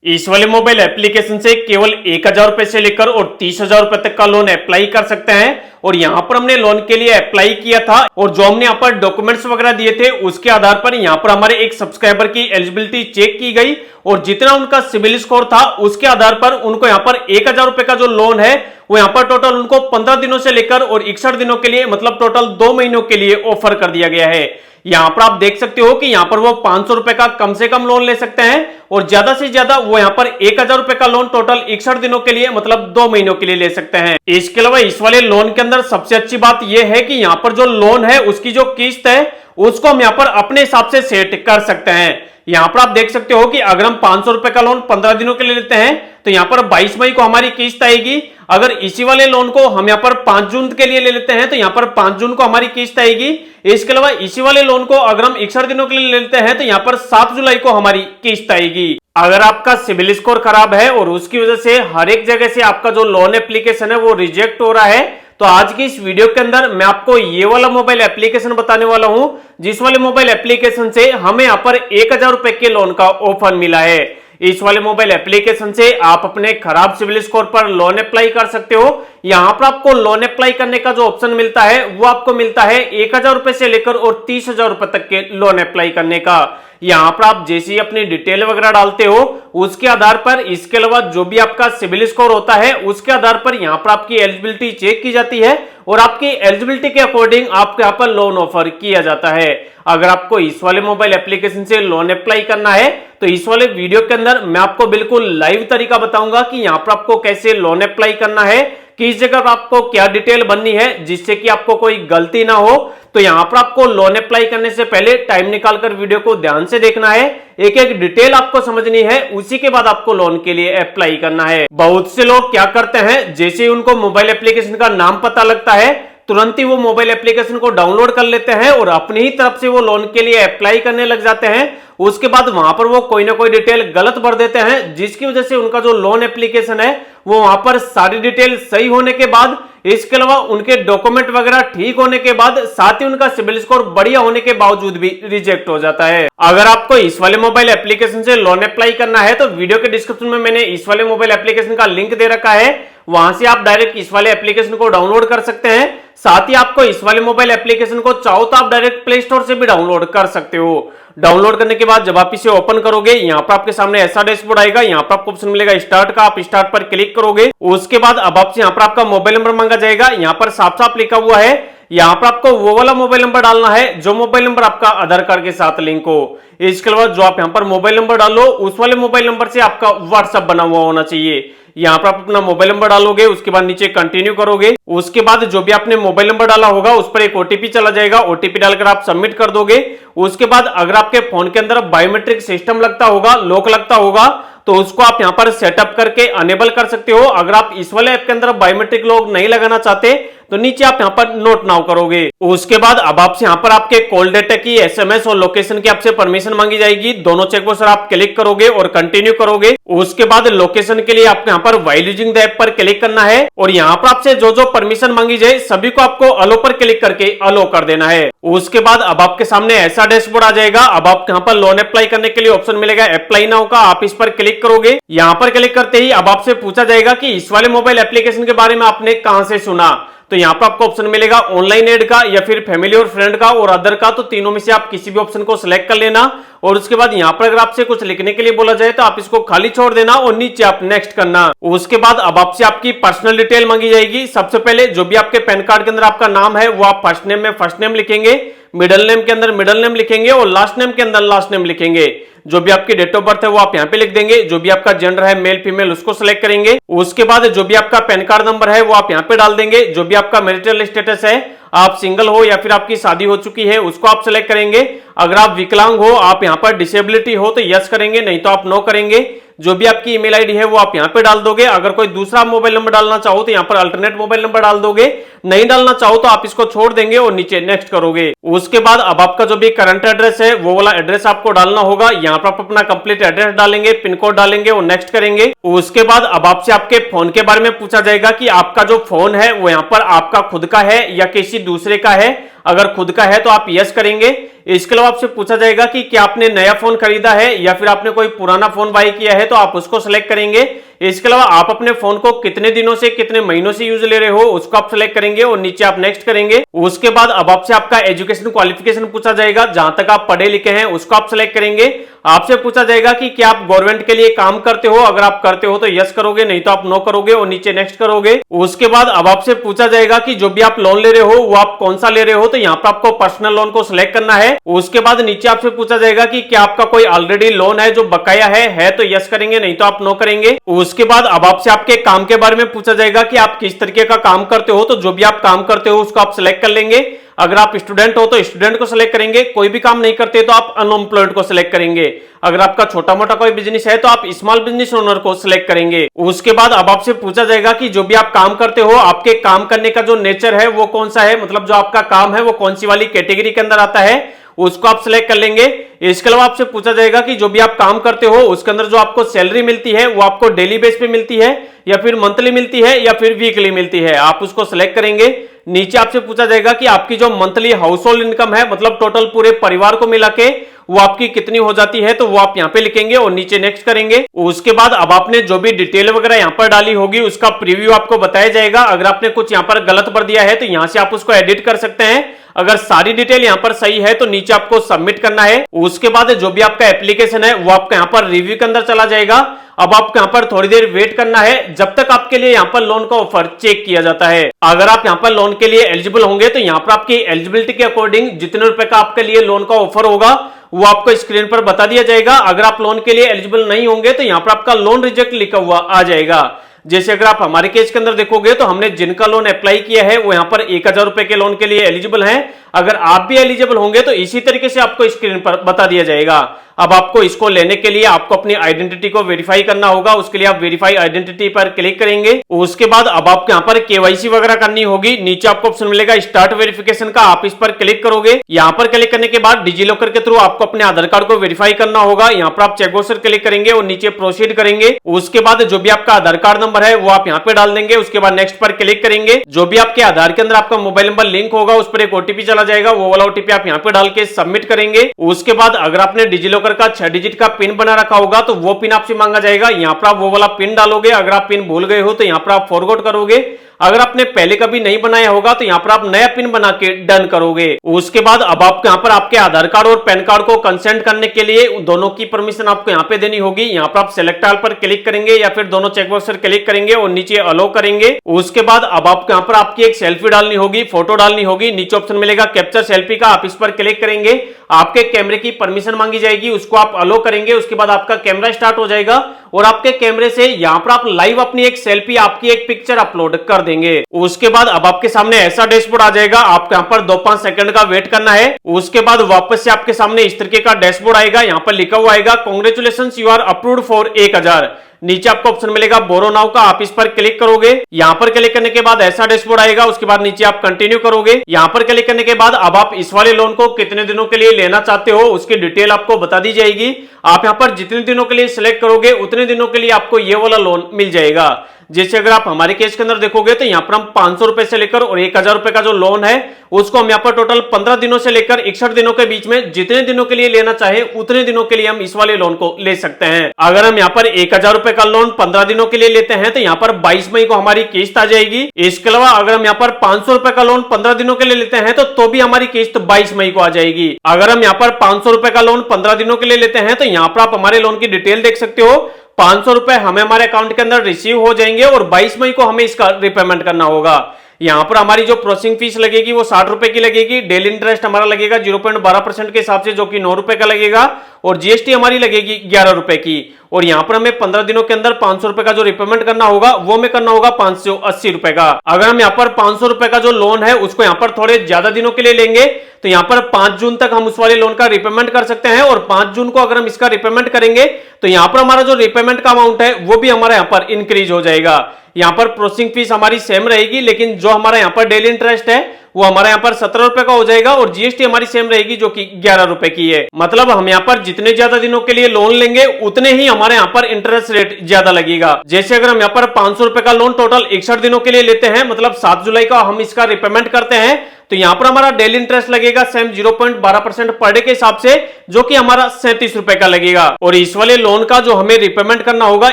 इस वाले mobile application से केवल 1000 रुपए से लेकर और 30,000 रुपए तक का लोन अप्लाई कर सकते हैं। और यहाँ पर हमने लोन के लिए अप्लाई किया था और जो हमने यहाँ पर डॉक्यूमेंट्स वगैरह दिए थे उसके आधार पर यहाँ पर हमारे एक सब्सक्राइबर की एलिजिबिलिटी चेक की गई और जितना उनका सिविल स्कोर था उसके आधार पर उनको यहाँ पर 1000 रुपए का जो लोन है वो यहाँ पर टोटल उनको 15 दिनों से लेकर और 61 दिनों के लिए मतलब टोटल 2 महीनों के लिए ऑफर कर दिया गया है। यहाँ पर आप देख सकते हो कि यहाँ पर वो 500 रुपए का कम से कम लोन ले सकते हैं और ज्यादा से ज्यादा वो यहाँ पर 1000 रुपए का लोन टोटल 61 दिनों के लिए मतलब 2 महीनों के लिए ले सकते हैं। इसके अलावा इस वाले लोन के अंदर सबसे अच्छी बात यह है कि यहाँ पर जो लोन है उसकी जो किस्त है उसको हम यहाँ पर अपने हिसाब से सेट कर सकते हैं। यहाँ पर आप देख सकते हो कि अगर हम 500 रुपए का लोन 15 दिनों के लिए लेते हैं तो यहाँ पर 22 मई को हमारी किस्त आएगी। अगर इसी वाले लोन को हम यहाँ पर 5 जून के लिए ले लेते हैं तो यहाँ पर 5 जून को हमारी किस्त आएगी। इसके अलावा इसी वाले लोन को अगर हम 61 दिनों के लिए ले लेते हैं तो यहाँ पर 7 जुलाई को हमारी किस्त आएगी। अगर आपका सिविल स्कोर खराब है और उसकी वजह से हर एक जगह से आपका जो लोन एप्लीकेशन है वो रिजेक्ट हो रहा है तो आज की इस वीडियो के अंदर मैं आपको ये वाला मोबाइल एप्लीकेशन बताने वाला हूं जिस वाले मोबाइल एप्लीकेशन से हमें यहाँ पर 1000 रुपए के लोन का ऑफर मिला है। इस वाले मोबाइल एप्लीकेशन से आप अपने खराब सिविल स्कोर पर लोन अप्लाई कर सकते हो। यहाँ पर आपको लोन अप्लाई करने का जो ऑप्शन मिलता है वो आपको मिलता है 1000 रुपए से लेकर और 30,000 रुपए तक के लोन अप्लाई करने का। यहाँ पर आप जैसे ही अपनी डिटेल वगैरह डालते हो उसके आधार पर इसके अलावा जो भी आपका सिविल स्कोर होता है उसके आधार पर यहाँ पर आपकी एलिजिबिलिटी चेक की जाती है और आपकी एलिजिबिलिटी के अकॉर्डिंग आपको यहाँ पर लोन ऑफर किया जाता है। अगर आपको इस वाले मोबाइल एप्लीकेशन से लोन अप्लाई करना है तो इस वाले वीडियो के अंदर मैं आपको बिल्कुल लाइव तरीका बताऊंगा कि यहाँ पर आपको कैसे लोन अप्लाई करना है, किस जगह पर आपको क्या डिटेल बननी है जिससे कि आपको कोई गलती ना हो। तो यहाँ पर आपको लोन अप्लाई करने से पहले टाइम निकालकर वीडियो को ध्यान से देखना है, एक एक डिटेल आपको समझनी है, उसी के बाद आपको लोन के लिए अप्लाई करना है। बहुत से लोग क्या करते हैं जैसे ही उनको मोबाइल एप्लीकेशन का नाम पता लगता है तुरंत ही वो मोबाइल एप्लीकेशन को डाउनलोड कर लेते हैं और अपनी ही तरफ से वो लोन के लिए अप्लाई करने लग जाते हैं। उसके बाद वहां पर वो कोई ना कोई डिटेल गलत भर देते हैं जिसकी वजह से उनका जो लोन एप्लीकेशन है वो वहां पर सारी डिटेल सही होने के बाद इसके अलावा उनके डॉक्यूमेंट वगैरह ठीक होने के बाद साथ ही उनका सिविल स्कोर बढ़िया होने के बावजूद भी रिजेक्ट हो जाता है। अगर आपको इस वाले मोबाइल एप्लीकेशन से लोन अप्लाई करना है तो वीडियो के डिस्क्रिप्शन में मैंने इस वाले मोबाइल एप्लीकेशन का लिंक दे रखा है, वहां से आप डायरेक्ट इस वाले एप्लीकेशन को डाउनलोड कर सकते हैं। साथ ही आपको इस वाले मोबाइल एप्लीकेशन को चाहो तो आप डायरेक्ट प्ले स्टोर से भी डाउनलोड कर सकते हो। डाउनलोड करने के बाद जब आप इसे ओपन करोगे यहाँ पर आपके सामने ऐसा डैशबोर्ड आएगा, यहाँ पर आपको ऑप्शन मिलेगा स्टार्ट का, आप स्टार्ट पर क्लिक करोगे। उसके बाद अब आपसे यहाँ पर आपका मोबाइल नंबर मांगा जाएगा, यहाँ पर साफ साफ लिखा हुआ है यहाँ पर आपको वो वाला मोबाइल नंबर डालना है जो मोबाइल नंबर आपका आधार कार्ड के साथ लिंक हो। इसके अलावा जो आप यहाँ पर मोबाइल नंबर डालो उस वाले मोबाइल नंबर से आपका व्हाट्सएप बना हुआ होना चाहिए। यहाँ पर आप अपना मोबाइल नंबर डालोगे, उसके बाद नीचे कंटिन्यू करोगे। उसके बाद जो भी आपने मोबाइल नंबर डाला होगा उस पर एक ओटीपी चला जाएगा, ओटीपी डालकर आप सबमिट कर दोगे। उसके बाद अगर आपके फोन के अंदर बायोमेट्रिक सिस्टम लगता होगा, लॉक लगता होगा तो उसको आप यहाँ पर सेटअप करके अनेबल कर सकते हो। अगर आप इस वाले ऐप के अंदर बायोमेट्रिक लॉक नहीं लगाना चाहते तो नीचे आप यहाँ पर नोट नाउ करोगे। उसके बाद अब आपसे यहाँ पर आपके कॉल डेटा की, एसएमएस और लोकेशन की आपसे परमिशन मांगी जाएगी। दोनों चेकबॉक्स आप क्लिक करोगे और कंटिन्यू करोगे। उसके बाद लोकेशन के लिए आपको यहाँ पर व्हाइल यूजिंग द ऐप पर क्लिक करना है और यहाँ पर आपसे जो जो परमिशन मांगी जाए सभी को आपको अलो पर क्लिक करके अलो कर देना है। उसके बाद अब आपके सामने ऐसा डैशबोर्ड आ जाएगा। अब आपको यहाँ पर लोन अप्लाई करने के लिए ऑप्शन मिलेगा अप्लाई नाउ का, आप इस पर क्लिक करोगे। यहाँ पर क्लिक करते ही अब आपसे पूछा जाएगा कि इस वाले मोबाइल एप्लीकेशन के बारे में आपने कहां से सुना। तो यहाँ पर आपको ऑप्शन मिलेगा ऑनलाइन एड का या फिर फैमिली और फ्रेंड का और अदर का, तो तीनों में से आप किसी भी ऑप्शन को सिलेक्ट कर लेना। और उसके बाद यहाँ पर अगर आपसे कुछ लिखने के लिए बोला जाए तो आप इसको खाली छोड़ देना और नीचे आप नेक्स्ट करना। उसके बाद अब आपसे आपकी पर्सनल डिटेल मांगी जाएगी। सबसे पहले जो भी आपके पैन कार्ड के अंदर आपका नाम है वो आप फर्स्ट नेम में फर्स्ट नेम लिखेंगे, मिडिल नेम के अंदर मिडिल नेम लिखेंगे और लास्ट नेम के अंदर लास्ट नेम लिखेंगे। जो भी आपकी डेट ऑफ बर्थ है वो आप यहाँ पे लिख देंगे। जो भी आपका जेंडर है मेल फीमेल उसको सिलेक्ट करेंगे। उसके बाद जो भी आपका पैन कार्ड नंबर है वो आप यहाँ पे डाल देंगे। जो भी आपका मैरिटल स्टेटस है, आप सिंगल हो या फिर आपकी शादी हो चुकी है, उसको आप सिलेक्ट करेंगे। अगर आप विकलांग हो, आप यहाँ पर डिसेबिलिटी हो तो यस करेंगे, नहीं तो आप नो करेंगे। जो भी आपकी ईमेल आईडी है वो आप यहाँ पे डाल दोगे। अगर कोई दूसरा मोबाइल नंबर डालना चाहो तो यहाँ पर अल्टरनेट मोबाइल नंबर डाल दोगे, नहीं डालना चाहो तो आप इसको छोड़ देंगे और नीचे नेक्स्ट करोगे। उसके बाद अब आपका जो भी करंट एड्रेस है वो वाला एड्रेस आपको डालना होगा। यहाँ पर आप अपना कंप्लीट एड्रेस डालेंगे, पिन कोड डालेंगे और नेक्स्ट करेंगे। उसके बाद अब आपसे आपके फोन के बारे में पूछा जाएगा कि आपका जो फोन है वो यहाँ पर आपका खुद का है या किसी दूसरे का है। अगर खुद का है तो आप यस करेंगे। इसके अलावा आपसे पूछा जाएगा कि क्या आपने नया फोन खरीदा है या फिर आपने कोई पुराना फोन बाय किया है, तो आप उसको सिलेक्ट करेंगे। इसके अलावा आप अपने फोन को कितने दिनों से कितने महीनों से यूज ले रहे हो उसको आप सिलेक्ट करेंगे और नीचे आप नेक्स्ट करेंगे। उसके बाद अब आपसे आपका एजुकेशन क्वालिफिकेशन पूछा जाएगा, जहां तक आप पढ़े लिखे हैं उसको आप सिलेक्ट करेंगे। आपसे पूछा जाएगा कि क्या आप गवर्नमेंट के लिए काम करते हो, अगर आप करते हो तो यस करोगे, नहीं तो आप नो करोगे और नीचे नेक्स्ट करोगे। उसके बाद अब आपसे पूछा जाएगा कि जो भी आप लोन ले रहे हो वो आप कौन सा ले रहे हो, तो यहाँ पर आपको पर्सनल लोन को सिलेक्ट करना है। उसके बाद नीचे आपसे पूछा जाएगा कि क्या आपका कोई ऑलरेडी लोन है जो बकाया है तो यस करेंगे, नहीं तो आप नो करेंगे। उसके बाद अब आपसे आपके काम के बारे में पूछा जाएगा कि आप किस तरीके का काम करते हो, तो जो भी आप काम करते हो उसको आप सिलेक्ट कर लेंगे। अगर आप स्टूडेंट हो तो स्टूडेंट को सिलेक्ट करेंगे, कोई भी काम नहीं करते तो आप अनएम्प्लॉयड को सिलेक्ट करेंगे। अगर आपका छोटा मोटा कोई बिजनेस है तो आप स्मॉल बिजनेस ओनर को सिलेक्ट करेंगे। उसके बाद अब आपसे पूछा जाएगा कि जो भी आप काम करते हो आपके काम करने का जो नेचर है वो कौन सा है, मतलब जो आपका काम है वो कौन सी वाली कैटेगरी के अंदर आता है, उसको आप सिलेक्ट कर लेंगे। इसके अलावा आपसे पूछा जाएगा कि जो भी आप काम करते हो उसके अंदर जो आपको सैलरी मिलती है वो आपको डेली बेस पे मिलती है या फिर मंथली मिलती है या फिर वीकली मिलती है, आप उसको सिलेक्ट करेंगे। नीचे आपसे पूछा जाएगा कि आपकी जो मंथली हाउस होल्ड इनकम है, मतलब टोटल पूरे परिवार को मिला के वो आपकी कितनी हो जाती है, तो वो आप यहाँ पे लिखेंगे और नीचे नेक्स्ट करेंगे। उसके बाद अब आपने जो भी डिटेल वगैरह यहाँ पर डाली होगी उसका प्रीव्यू आपको बताया जाएगा। अगर आपने कुछ यहाँ पर गलत भर दिया है तो यहाँ से आप उसको एडिट कर सकते हैं। अगर सारी डिटेल यहाँ पर सही है तो नीचे आपको सबमिट करना है। उसके बाद जो भी आपका एप्लीकेशन है वो आपका यहाँ पर रिव्यू के अंदर चला जाएगा। अब आपको यहाँ पर थोड़ी देर वेट करना है जब तक आपके लिए यहाँ पर लोन का ऑफर चेक किया जाता है। अगर आप यहाँ पर लोन के लिए एलिजिबल होंगे तो यहाँ पर आपकी एलिजिबिलिटी के अकॉर्डिंग जितने रुपए का आपके लिए लोन का ऑफर होगा वो आपको स्क्रीन पर बता दिया जाएगा। अगर आप लोन के लिए एलिजिबल नहीं होंगे तो यहाँ पर आपका लोन रिजेक्ट लिखा हुआ आ जाएगा। जैसे अगर आप हमारे केस के अंदर देखोगे तो हमने जिनका लोन अप्लाई किया है वो यहाँ पर 1000 रुपए के लोन के लिए एलिजिबल हैं। अगर आप भी एलिजिबल होंगे तो इसी तरीके से आपको स्क्रीन पर बता दिया जाएगा। अब आपको इसको लेने के लिए आपको अपनी आइडेंटिटी को वेरीफाई करना होगा, उसके लिए आप वेरीफाई आइडेंटिटी पर क्लिक करेंगे। उसके बाद अब आपको यहाँ पर केवाईसी वगैरह करनी होगी। नीचे आपको ऑप्शन मिलेगा स्टार्ट वेरिफिकेशन का, आप इस पर क्लिक करोगे। यहाँ पर क्लिक करने के बाद डिजिलॉकर के थ्रू आपको अपने आधार कार्ड को वेरीफाई करना होगा। यहाँ पर आप चेकबॉक्स पर क्लिक करेंगे और नीचे प्रोसीड करेंगे। उसके बाद जो भी आपका आधार कार्ड नंबर है वो आप यहाँ पे डाल देंगे। उसके बाद नेक्स्ट पर क्लिक करेंगे। जो भी आपके आधार के अंदर आपका मोबाइल नंबर लिंक होगा उस पर एक ओटीपी चला जाएगा, वो वाला ओटीपी आप यहाँ पे डाल के सबमिट करेंगे। उसके बाद अगर आपने डिजिलॉकर का 6 डिजिट का पिन बना रखा होगा तो वो पिन आपसे मांगा जाएगा, यहाँ पर आप वो वाला पिन डालोगे। अगर आप पिन भूल गए हो तो यहाँ पर आप फॉरगॉट करोगे। अगर आपने पहले कभी नहीं बनाया होगा तो यहाँ पर आप नया पिन बना के डन करोगे। उसके बाद अब आपको यहाँ पर आपके आधार कार्ड और पैन कार्ड को कंसेंट करने के लिए दोनों की परमिशन आपको यहाँ पे देनी होगी। यहाँ पर आप सेलेक्ट ऑल पर क्लिक करेंगे या फिर दोनों चेकबॉक्स पर क्लिक करेंगे और नीचे अलो करेंगे। उसके बाद अब आपको यहाँ पर आपकी एक सेल्फी डालनी होगी, फोटो डालनी होगी। नीचे ऑप्शन मिलेगा कैप्चर सेल्फी का, आप इस पर क्लिक करेंगे। आपके कैमरे की परमिशन मांगी जाएगी, उसको आप अलो करेंगे। उसके बाद आपका कैमरा स्टार्ट हो जाएगा और आपके कैमरे से यहाँ पर आप लाइव अपनी एक सेल्फी, आपकी एक पिक्चर अपलोड कर देंगे। उसके बाद अब आपके सामने ऐसा डैशबोर्ड आ जाएगा, आपको यहाँ पर 2-5 सेकंड का वेट करना है। उसके बाद वापस से आपके सामने इस तरीके का डैशबोर्ड आएगा। यहाँ पर लिखा हुआ आएगा congratulations you are approved for 1000। नीचे आपको ऑप्शन मिलेगा बोरो नाउ का, आप इस पर क्लिक करोगे। यहाँ पर क्लिक करने के बाद ऐसा डैशबोर्ड आएगा। उसके बाद नीचे आप कंटिन्यू करोगे। यहाँ पर क्लिक करने के बाद अब आप इस वाले लोन को कितने दिनों के लिए लेना चाहते हो उसकी डिटेल आपको बता दी जाएगी। आप यहाँ पर जितने दिनों के लिए सिलेक्ट करोगे उतने दिनों के लिए आपको ये वाला लोन मिल जाएगा। जैसे अगर आप हमारे केस के अंदर देखोगे तो यहाँ पर हम 500 रुपए से लेकर और 1000 रुपए का जो लोन है उसको हम यहाँ पर टोटल 15 दिनों से लेकर 61 दिनों के बीच में जितने दिनों के लिए लेना चाहे उतने दिनों के लिए हम इस वाले लोन को ले सकते हैं। अगर हम यहाँ पर 1000 रुपए का लोन 15 दिनों के लिए लेते हैं तो यहाँ पर 22 मई को हमारी किस्त आ जाएगी। इसके अलावा अगर हम यहाँ पर 500 रुपए का लोन 15 दिनों के लिए लेते हैं तो भी हमारी किस्त 22 मई को आ जाएगी। अगर हम यहाँ पर 500 रुपए का लोन 15 दिनों के लिए लेते हैं तो यहाँ पर आप हमारे लोन की डिटेल देख सकते हो। 500 रुपए हमें हमारे अकाउंट के अंदर रिसीव हो जाएंगे और 22 मई को हमें इसका रिपेमेंट करना होगा। यहाँ पर हमारी जो प्रोसेसिंग फीस लगेगी वो 60 रुपए की लगेगी। डेली इंटरेस्ट हमारा लगेगा 0.12% के हिसाब से, जो कि 9 रुपए का लगेगा, और जीएसटी हमारी लगेगी 11 रुपए की। और यहाँ पर हमें 15 दिनों के अंदर 500 रुपए का जो रिपेमेंट करना होगा वो हमें करना होगा 580 रुपए का। अगर हम यहाँ पर 500 रुपए का जो लोन है उसको यहाँ पर थोड़े ज्यादा दिनों के लिए लेंगे तो यहाँ पर 5 जून तक हम उस वाले लोन का रिपेमेंट कर सकते हैं। और 5 जून को अगर हम इसका रिपेमेंट करेंगे तो यहाँ पर हमारा जो रिपेमेंट का अमाउंट है वो भी हमारा यहाँ पर इंक्रीज हो जाएगा। यहाँ पर प्रोसेसिंग फीस हमारी सेम रहेगी, लेकिन जो हमारा यहाँ पर डेली इंटरेस्ट है वो हमारा यहाँ पर 17 रुपए का हो जाएगा और जीएसटी हमारी सेम रहेगी जो कि 11 रुपए की है। मतलब हम यहाँ पर जितने ज्यादा दिनों के लिए लोन लेंगे उतने ही हमारे यहाँ पर इंटरेस्ट रेट ज्यादा लगेगा। जैसे अगर हम यहाँ पर 500 रुपए का लोन टोटल 61 दिनों के लिए लेते हैं, मतलब 7 जुलाई का हम इसका रिपेमेंट करते हैं, तो यहां पर हमारा डेली इंटरेस्ट लगेगा सेम 0.12% पर डे के हिसाब से, जो कि हमारा 37 रुपए का लगेगा। और इस वाले लोन का जो हमें रिपेमेंट करना होगा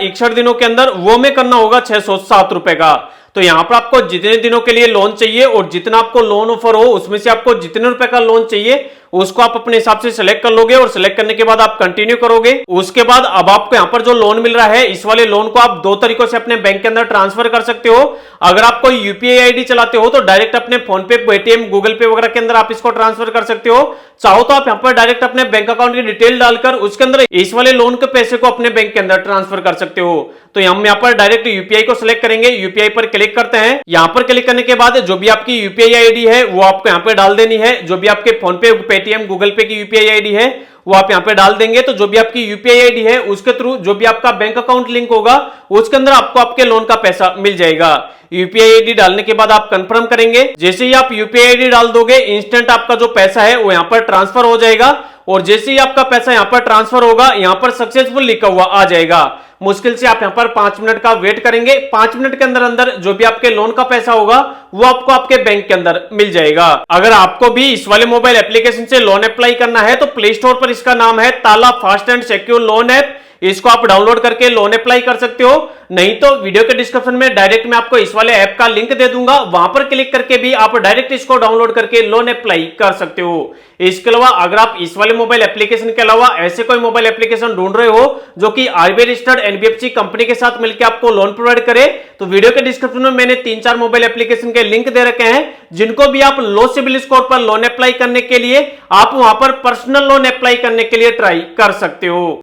61 दिनों के अंदर, वो हमें करना होगा 607 रुपए का। तो यहां पर आपको जितने दिनों के लिए लोन चाहिए और जितना आपको लोन ऑफर हो उसमें से आपको जितने रुपए का लोन चाहिए उसको आप अपने हिसाब से सिलेक्ट कर लोगे और सिलेक्ट करने के बाद आप कंटिन्यू करोगे। उसके बाद अब आपको यहां पर जो लोन मिल रहा है, इस वाले लोन को आप दो तरीकों से अपने बैंक के अंदर ट्रांसफर कर सकते हो। अगर आप कोई यूपीआई आईडी चलाते हो तो डायरेक्ट अपने फोन पे, पेटीएम, गूगल पे वगैरह के अंदर आप इसको ट्रांसफर कर सकते हो। चाहो तो आप यहां पर डायरेक्ट अपने बैंक अकाउंट की डिटेल डालकर उसके अंदर इस वाले लोन के पैसे को अपने बैंक के अंदर ट्रांसफर कर सकते हो। तो हम यहां पर डायरेक्ट यूपीआई को सिलेक्ट करेंगे, यूपीआई पर क्लिक करते हैं। यहां पर क्लिक करने के बाद जो भी आपकी यूपीआई आईडी है वो आपको यहां पे डाल देनी है। जो भी आपके फोन पे, पेटीएम, गूगल पे की यूपीआई आईडी है वो आप यहां पे डाल देंगे। तो जो भी आपकी यूपीआई आईडी है उसके थ्रू जो भी आपका बैंक अकाउंट लिंक होगा उसके अंदर आपको आपके लोन का पैसा मिल जाएगा। यूपीआई आईडी डालने के बाद आप कंफर्म करेंगे। जैसे ही आप यूपीआई आईडी डाल दोगे इंस्टेंट आपका जो पैसा है वो यहां पर ट्रांसफर हो जाएगा और जैसे ही आपका पैसा यहां पर ट्रांसफर होगा यहां पर सक्सेसफुल लिखा हुआ आ जाएगा। मुश्किल से आप यहां पर 5 मिनट का वेट करेंगे। 5 मिनट के अंदर अंदर जो भी आपके लोन का पैसा होगा वो आपको आपके बैंक के अंदर मिल जाएगा। अगर आपको भी इस वाले मोबाइल एप्लीकेशन से लोन अप्लाई करना है तो प्ले स्टोर पर इसका नाम है ताला fast and secure loan app. इसको आप डाउनलोड करके लोन अप्लाई कर सकते हो। नहीं तो वीडियो के डिस्क्रिप्शन में डायरेक्ट मैं आपको इस वाले ऐप का लिंक दे दूंगा, वहां पर क्लिक करके भी आप डायरेक्ट इसको डाउनलोड करके लोन अप्लाई कर सकते हो। इसके अलावा अगर आप इस वाले मोबाइल एप्लीकेशन के अलावा ऐसे कोई मोबाइल एप्लीकेशन ढूंढ रहे हो जो कि आरबीआई रजिस्टर्ड एनबीएफसी कंपनी के साथ मिलकर आपको लोन प्रोवाइड करे, तो वीडियो के डिस्क्रिप्शन में मैंने 3-4 मोबाइल एप्लीकेशन के लिंक दे रखे हैं जिनको भी आप लो सिबिल स्कोर पर लोन अप्लाई करने के लिए आप वहां पर पर्सनल लोन अप्लाई करने के लिए ट्राई कर सकते हो।